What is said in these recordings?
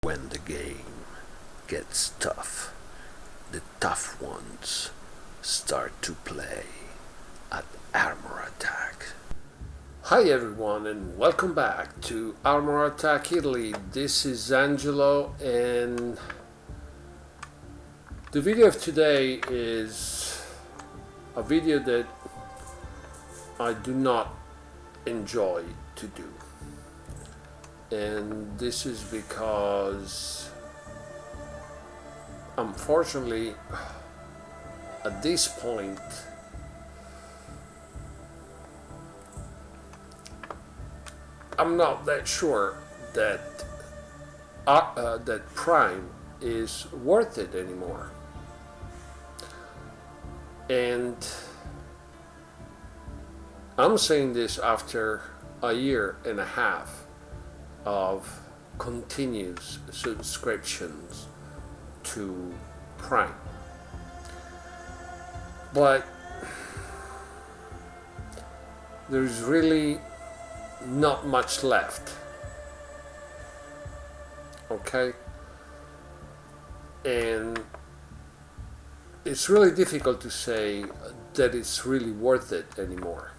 When the game gets tough, the tough ones start to play at Armor Attack. Hi everyone and welcome back to Armor Attack Italy. This is Angelo and the video of today is a video that I do not enjoy to do. And this is because unfortunately at this point I'm not that sure that that Prime is worth it anymore. And I'm saying this after a year and a half of continuous subscriptions to Prime. But there's really not much left. Okay? And it's really difficult to say that it's really worth it anymore.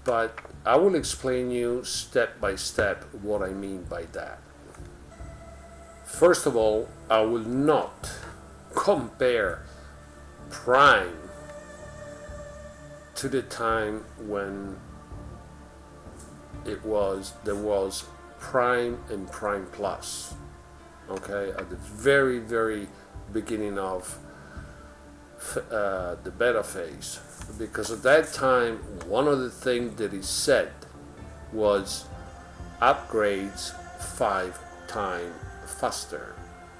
But I will explain you step by step what I mean by that. First of all, I will not compare Prime to the time when there was Prime and Prime Plus. Okay, at the very beginning of the beta phase, because at that time one of the things that he said was upgrades 5 times faster,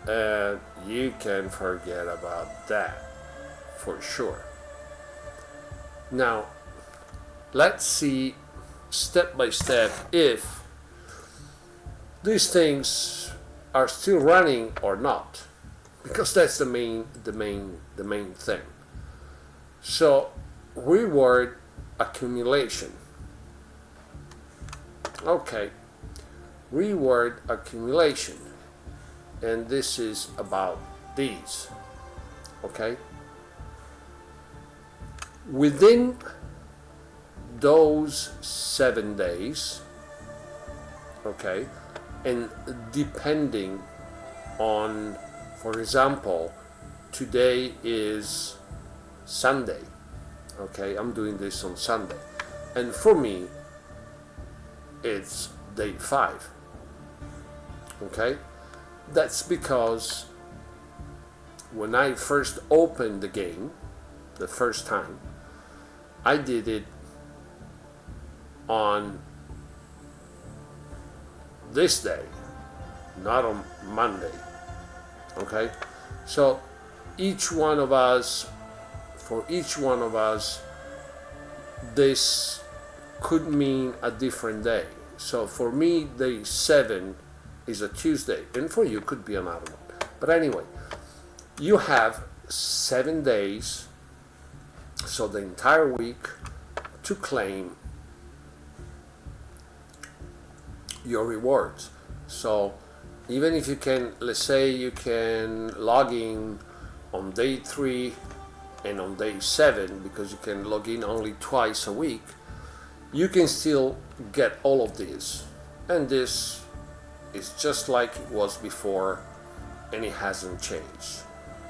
and you can forget about that for sure. Now let's see step by step if these things are still running or not, because that's the main thing. So reward accumulation. Okay, reward accumulation, and this is about these. Okay, within those 7 days, okay, and depending on, for example, today is Sunday. Okay, I'm doing this on Sunday, and for me it's day 5. Okay, that's because when I first opened the game the first time, I did it on this day, not on Monday. Okay, so for each one of us, this could mean a different day. So for me, day 7 is a Tuesday, and for you could be another one. But anyway, you have 7 days, so the entire week, to claim your rewards. So even if you can, let's say you can log in on day 3 and on day 7, because you can log in only twice a week, you can still get all of this. And this is just like it was before, and it hasn't changed.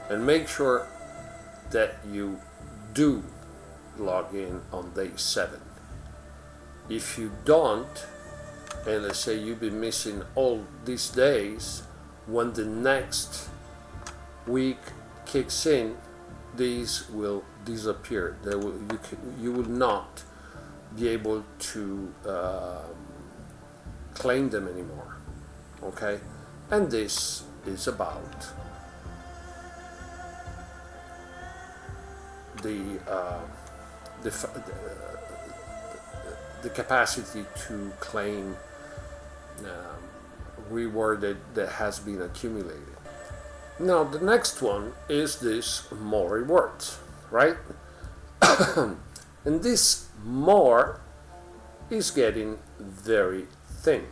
And make sure that you do log in on day 7. If you don't, and let's say you've been missing all these days, when the next week kicks in, these will disappear. You will not be able to claim them anymore. Okay, and this is about the capacity to claim reward that has been accumulated. Now the next one is this more rewards, right? And this more is getting very thin.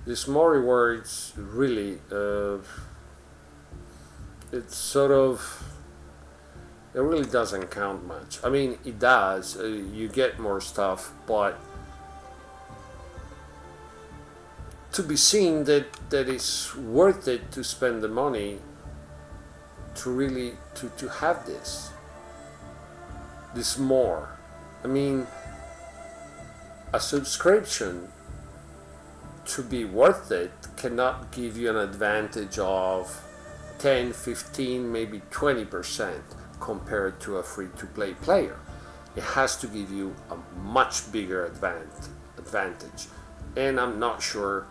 The small rewards really, it's sort of, it really doesn't count much. I mean, it does. You get more stuff, but to be seen that it's worth it to spend the money to really to have this more. I mean, a subscription to be worth it cannot give you an advantage of 10, 15, maybe 20% compared to a free-to-play player. It has to give you a much bigger advantage. And I'm not sure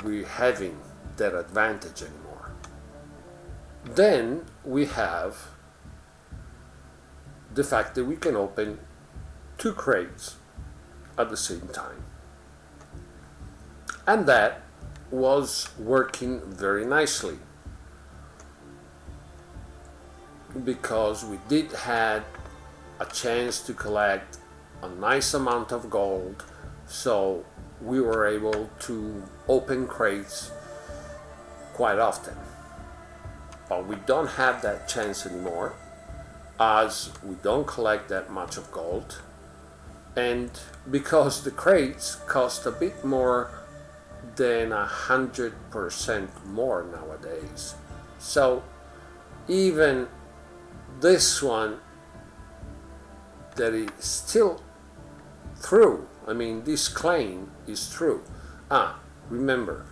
we're having that advantage anymore. Then we have the fact that we can open 2 crates at the same time. And that was working very nicely, because we did had a chance to collect a nice amount of gold, so we were able to open crates quite often. But we don't have that chance anymore, as we don't collect that much of gold, and because the crates cost a bit more than 100% more nowadays. So even this one that is still true, I mean, this claim is true. Remember,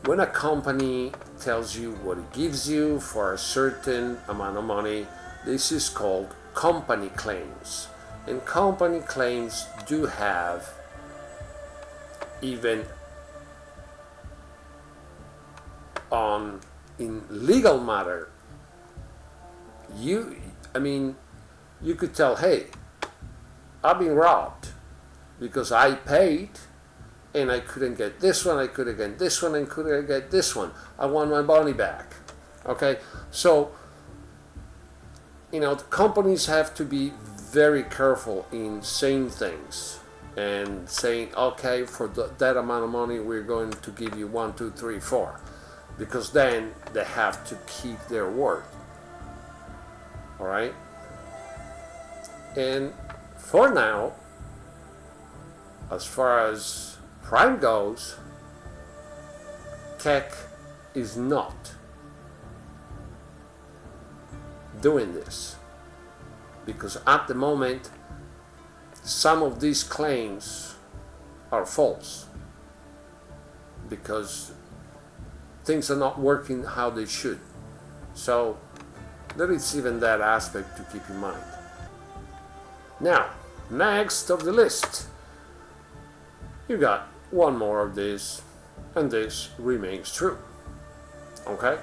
when a company tells you what it gives you for a certain amount of money, this is called company claims. And company claims do have even in legal matter, you could tell, hey, I've been robbed because I paid and I couldn't get this one, I couldn't get this one, and couldn't get this one. I want my money back. Okay, so the companies have to be very careful in saying things and saying, okay, for that amount of money we're going to give you 1, 2, 3, 4, because then they have to keep their word. All right, and for now, as far as Prime goes, Keck is not doing this, because at the moment some of these claims are false, because things are not working how they should. So there is even that aspect to keep in mind. Now, next of the list, you got one more of this, and this remains true. Okay?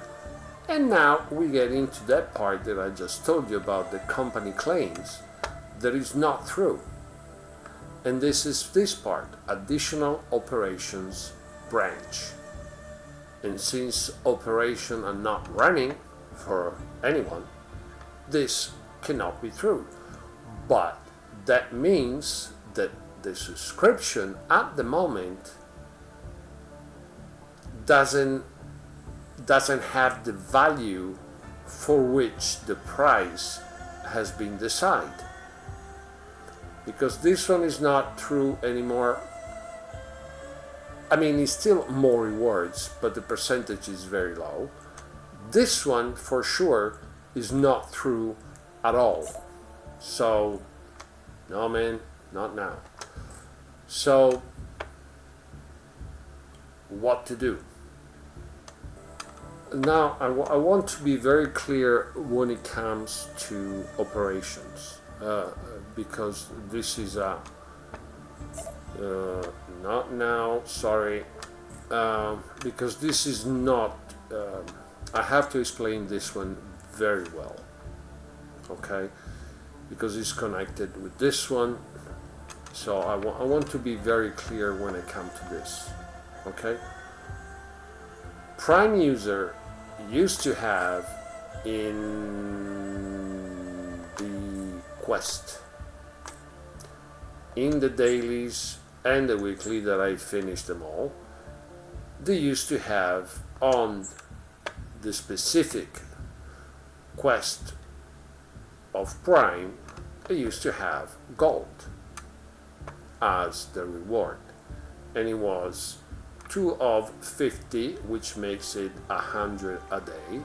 And now we get into that part that I just told you about, the company claims that is not true. And this is this part, additional operations branch. And since operations are not running for anyone, this cannot be true. But that means that the subscription at the moment doesn't have the value for which the price has been decided, because this one is not true anymore. I mean, it's still more rewards, but the percentage is very low. This one for sure is not true at all. So no, man, not now. So what to do? Now, I want to be very clear when it comes to operations, because this is not now, sorry, because this is not, I have to explain this one very well, okay, because it's connected with this one, so I want to be very clear when it comes to this, okay. Prime user used to have in the quest, in the dailies and the weekly that I finished them all, they used to have on the specific quest of Prime, they used to have gold as the reward, and it was 2 of 50, which makes it 100 a day,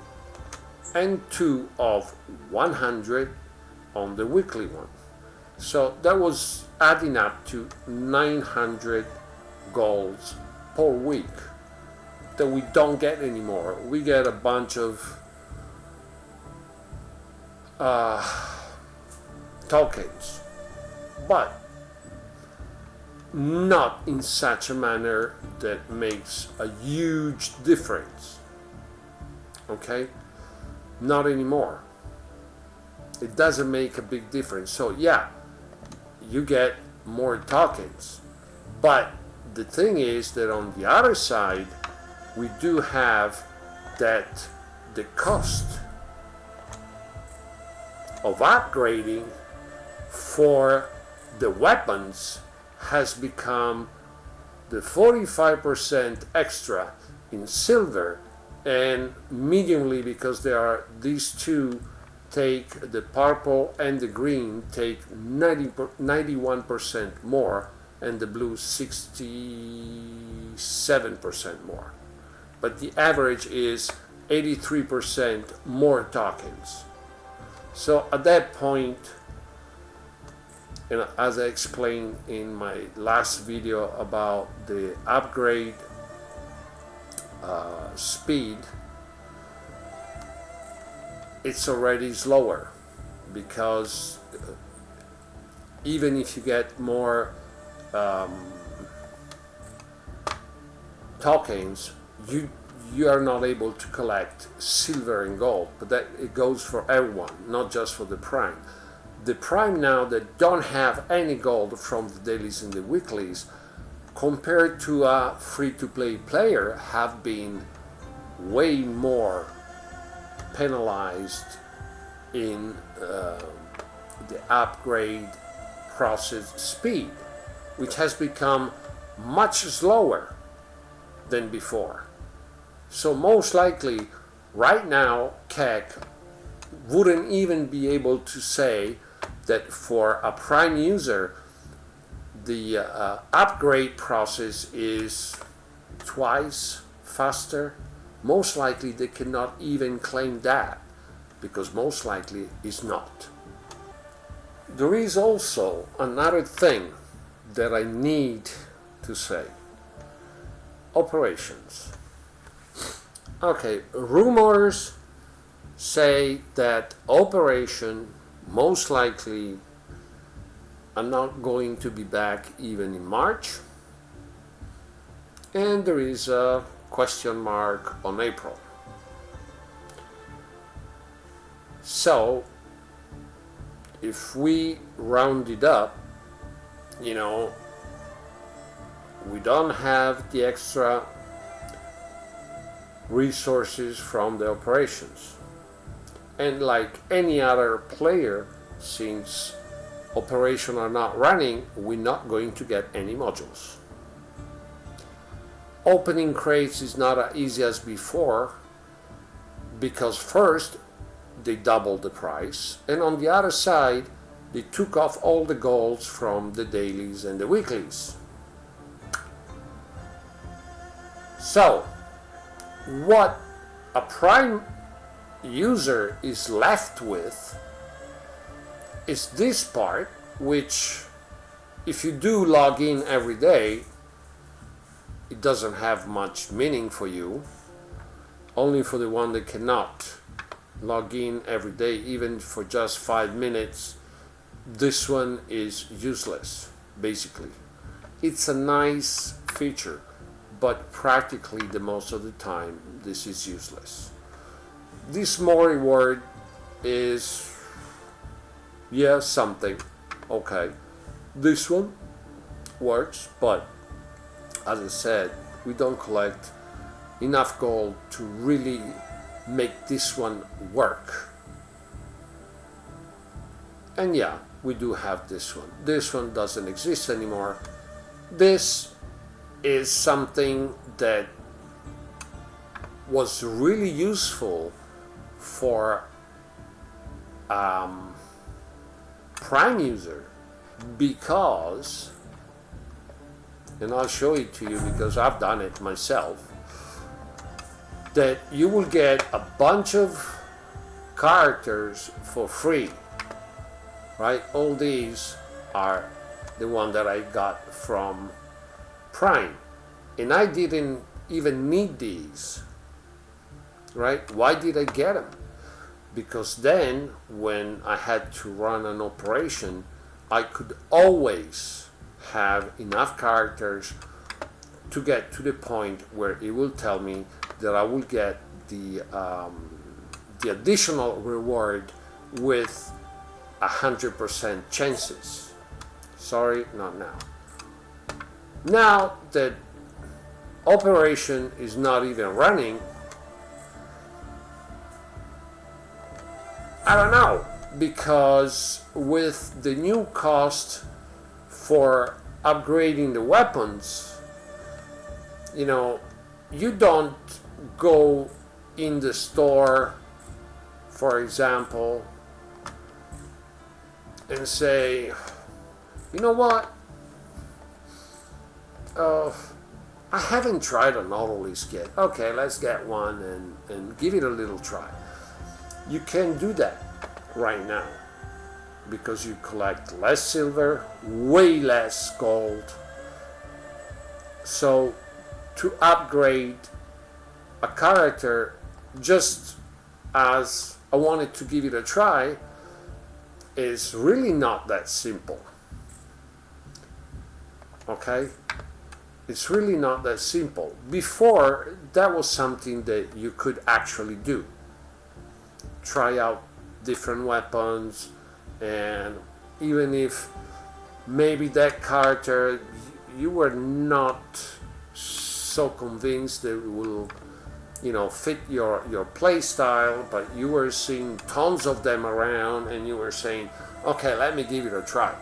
and 2 of 100 on the weekly one. So that was adding up to 900 golds per week that we don't get anymore. We get a bunch of tokens, but not in such a manner that makes a huge difference. Okay? Not anymore. It doesn't make a big difference. So yeah, you get more tokens, but the thing is that on the other side, we do have that the cost of upgrading for the weapons has become the 45% extra in silver, and mediumly, because there are these two, take the purple and the green take 91% more, and the blue 67% more. But the average is 83% more tokens. So at that point, and as I explained in my last video about the upgrade speed, it's already slower, because even if you get more tokens, you are not able to collect silver and gold. But that it goes for everyone, not just for the Prime. The Prime now that don't have any gold from the dailies and the weeklies, compared to a free-to-play player, have been way more penalized in the upgrade process speed, which has become much slower than before. So most likely, right now, Keck wouldn't even be able to say that for a Prime user, the upgrade process is twice faster. Most likely they cannot even claim that, because most likely it's not. There is also another thing that I need to say. Operations. Okay, rumors say that Operation most likely are not going to be back even in March, and there is a question mark on April. So if we round it up, we don't have the extra resources from the operations, and like any other player, since operations are not running, we're not going to get any modules. Opening crates is not as easy as before, because first they doubled the price, and on the other side they took off all the golds from the dailies and the weeklies. So what a Prime user is left with is this part, which if you do log in every day, it doesn't have much meaning for you. Only for the one that cannot log in every day, even for just 5 minutes, this one is useless, basically. It's a nice feature, but practically the most of the time this is useless. This more reward is, yeah, something. Okay, this one works, but as I said, we don't collect enough gold to really make this one work. And yeah, we do have this one. This one doesn't exist anymore. This is something that was really useful for Prime user, because, and I'll show it to you because I've done it myself, that you will get a bunch of characters for free, right? All these are the one that I got from Prime, and I didn't even need these, right? Why did I get them? Because then when I had to run an operation, I could always have enough characters to get to the point where it will tell me that I will get the additional reward with 100% chances. Sorry, not now. Now that operation is not even running, I don't know, because with the new cost for upgrading the weapons, you know, you don't go in the store, for example, and say, you know what, I haven't tried an Autolisk yet. Okay, let's get one and give it a little try. You can't do that right now because you collect less silver, way less gold. So to upgrade a character, just as I wanted to give it a try, is really not that simple. Okay? It's really not that simple. Before, that was something that you could actually do. Try out different weapons, and even if maybe that character you were not so convinced that it will, you know, fit your play style, but you were seeing tons of them around and you were saying, okay, let me give it a try.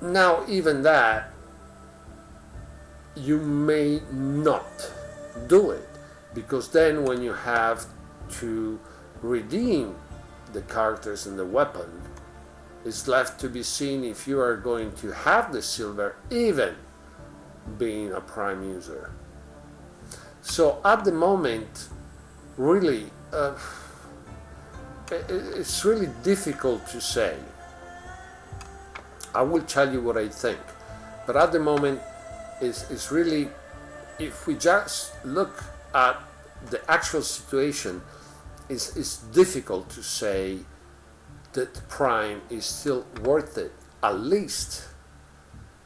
Now even that, you may not do it, because then when you have to redeem the characters and the weapon, it's left to be seen if you are going to have the silver, even being a Prime user. So at the moment, really, it's really difficult to say. I will tell you what I think, but at the moment, it's really, if we just look at the actual situation, it's difficult to say that Prime is still worth it, at least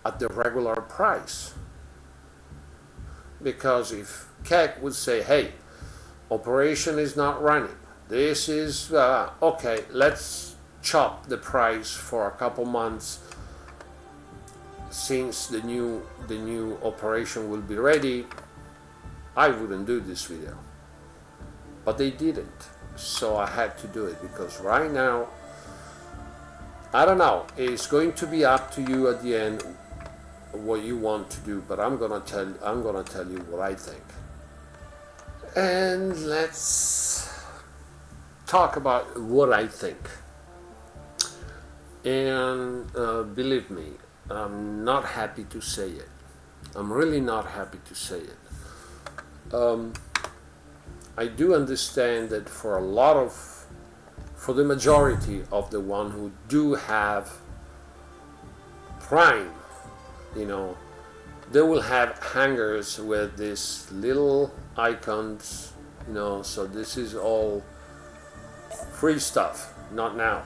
at the regular price. Because if Keck would say, hey, operation is not running, this is, okay, let's chop the price for a couple months since the new operation will be ready, I wouldn't do this video. But they didn't, so I had to do it, because right now, I don't know, it's going to be up to you at the end what you want to do, but I'm gonna tell you what I think. And let's talk about what I think. And believe me, I'm not happy to say it. I'm really not happy to say it. I do understand that for the majority of the one who do have Prime, you know, they will have hangers with these little icons, you know, so this is all free stuff, not now.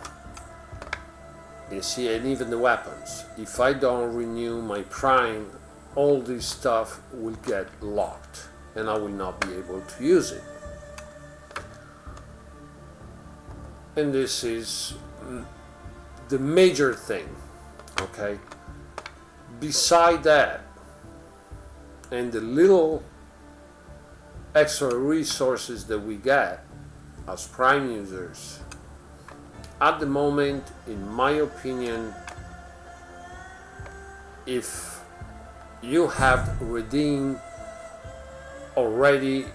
You see, and even the weapons. If I don't renew my Prime, all this stuff will get locked and I will not be able to use it. And this is the major thing, okay? Beside that, and the little extra resources that we get as Prime users, at the moment, in my opinion, if you have redeemed already,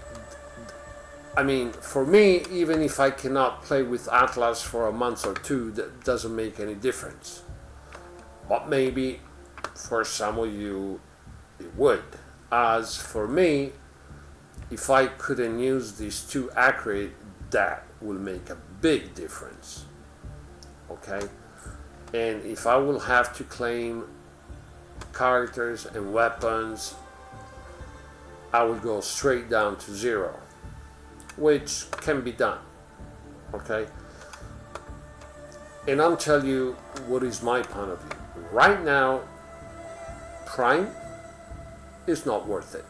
I mean, for me, even if I cannot play with Atlas for a month or two, that doesn't make any difference. But maybe for some of you it would. As for me, if I couldn't use these two accurate, that will make a big difference. Okay? And if I will have to claim characters and weapons, I will go straight down to 0, which can be done. Okay? And I'll tell you what is my point of view. Right now, Prime is not worth it.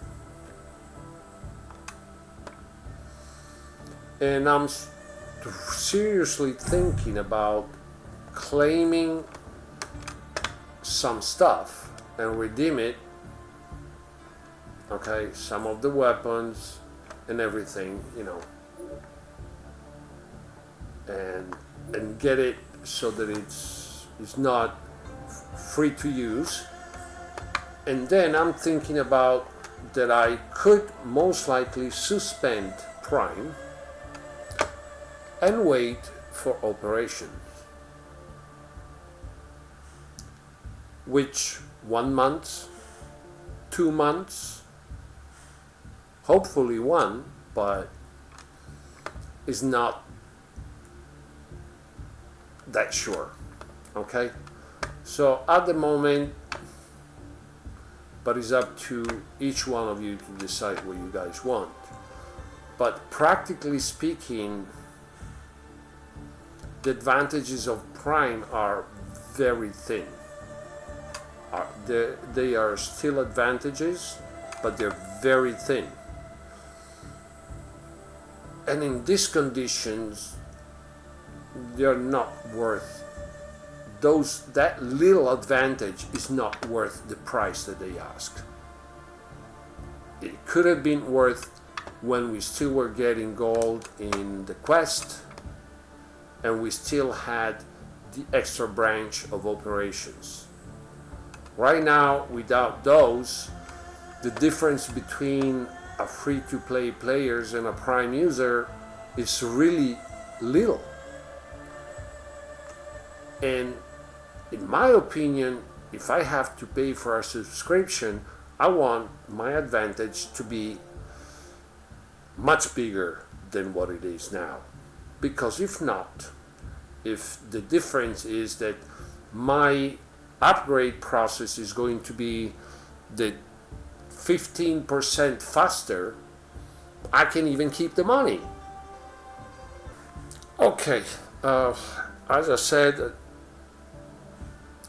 And I'm seriously thinking about claiming some stuff and redeem it. Okay, some of the weapons and everything, you know, and get it so that it's not free to use. And then I'm thinking about that I could most likely suspend Prime and wait for operations, which 1 month, 2 months, hopefully 1, but is not that sure. Okay, so at the moment, but it's up to each one of you to decide what you guys want. But practically speaking, the advantages of Prime are very thin. They are still advantages, but they're very thin. And in these conditions, they're not worth that little advantage is not worth the price that they ask. It could have been worth when we still were getting gold in the quest and we still had the extra branch of operations. Right now, without those, the difference between a free-to-play players and a Prime user is really little. And in my opinion, if I have to pay for a subscription, I want my advantage to be much bigger than what it is now. Because if not, if the difference is that my upgrade process is going to be the 15% faster, I can even keep the money. Okay, as I said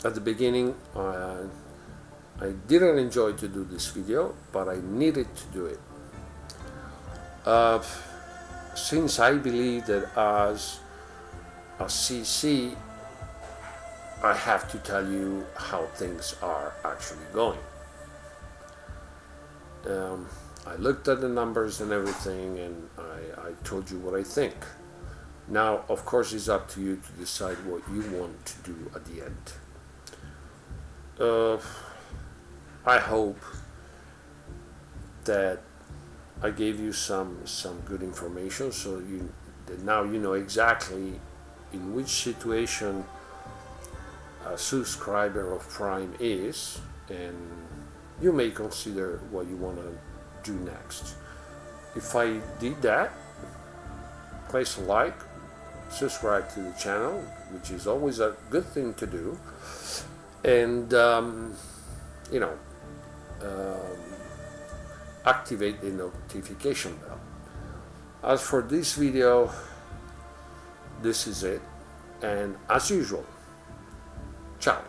at the beginning, I didn't enjoy to do this video, but I needed to do it. Since I believe that as a CC, I have to tell you how things are actually going. I looked at the numbers and everything, and I told you what I think. Now, of course, it's up to you to decide what you want to do at the end. I hope that I gave you some good information, so that now you know exactly in which situation a subscriber of Prime is, and you may consider what you want to do next. If I did that, place a like, subscribe to the channel, which is always a good thing to do, and activate the notification bell. As for this video, this is it, and as usual, ciao.